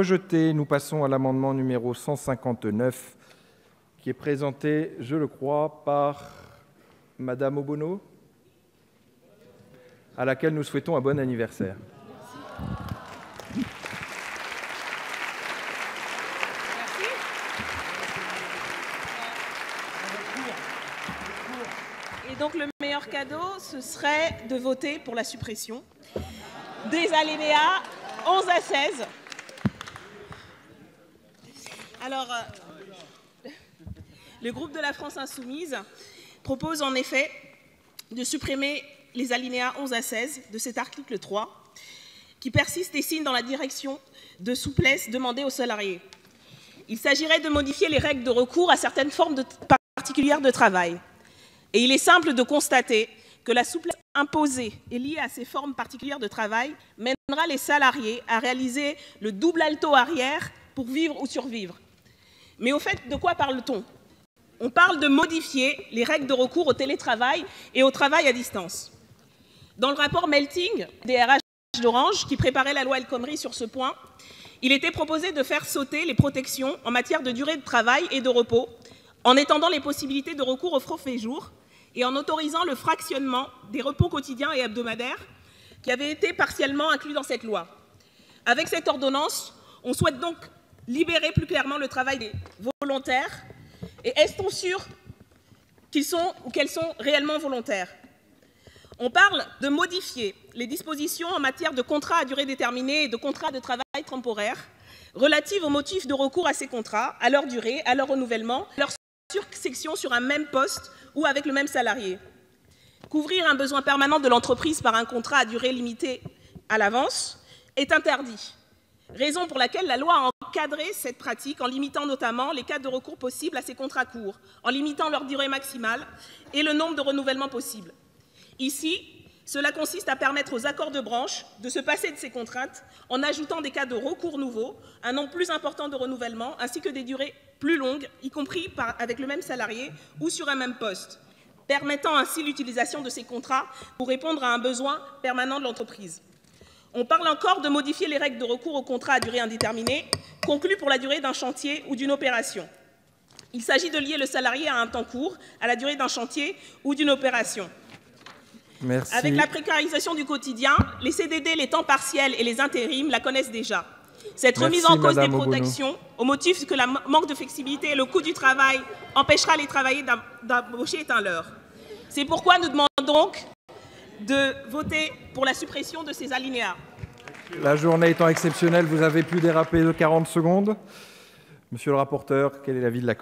rejeté. Nous passons à l'amendement numéro 159, qui est présenté, je le crois, par Madame Obono, à laquelle nous souhaitons un bon anniversaire. Et donc le meilleur cadeau, ce serait de voter pour la suppression des alinéas 11 à 16. Alors, le groupe de la France Insoumise propose en effet de supprimer les alinéas 11 à 16 de cet article 3, qui persiste et signe dans la direction de souplesse demandée aux salariés. Il s'agirait de modifier les règles de recours à certaines formes particulières de travail. Et il est simple de constater que la souplesse imposée et liée à ces formes particulières de travail mènera les salariés à réaliser le double alto arrière pour vivre ou survivre. Mais au fait, de quoi parle-t-on? On parle de modifier les règles de recours au télétravail et au travail à distance. Dans le rapport Melting des RH d'Orange, qui préparait la loi El Khomri sur ce point, il était proposé de faire sauter les protections en matière de durée de travail et de repos, en étendant les possibilités de recours au forfait jour et en autorisant le fractionnement des repos quotidiens et hebdomadaires qui avaient été partiellement inclus dans cette loi. Avec cette ordonnance, on souhaite donc libérer plus clairement le travail des volontaires. Et est-on sûr qu'ils sont ou qu'elles sont réellement volontaires? On parle de modifier les dispositions en matière de contrats à durée déterminée et de contrats de travail temporaire relatives aux motifs de recours à ces contrats, à leur durée, à leur renouvellement, à leur sursection sur un même poste ou avec le même salarié. Couvrir un besoin permanent de l'entreprise par un contrat à durée limitée à l'avance est interdit. Raison pour laquelle la loi a encadré cette pratique en limitant notamment les cas de recours possibles à ces contrats courts, en limitant leur durée maximale et le nombre de renouvellements possibles. Ici, cela consiste à permettre aux accords de branche de se passer de ces contraintes en ajoutant des cas de recours nouveaux, un nombre plus important de renouvellements, ainsi que des durées plus longues, y compris avec le même salarié ou sur un même poste, permettant ainsi l'utilisation de ces contrats pour répondre à un besoin permanent de l'entreprise. On parle encore de modifier les règles de recours aux contrats à durée indéterminée, conclus pour la durée d'un chantier ou d'une opération. Il s'agit de lier le salarié à un temps court, à la durée d'un chantier ou d'une opération. Merci. Avec la précarisation du quotidien, les CDD, les temps partiels et les intérims la connaissent déjà. Cette remise en cause des protections, au motif que le manque de flexibilité et le coût du travail empêchera les travailleurs d'embaucher est un leurre. C'est pourquoi nous demandons donc de voter pour la suppression de ces alinéas. La journée étant exceptionnelle, vous avez pu déraper de 40 secondes. Monsieur le rapporteur, quel est l'avis de la commission ?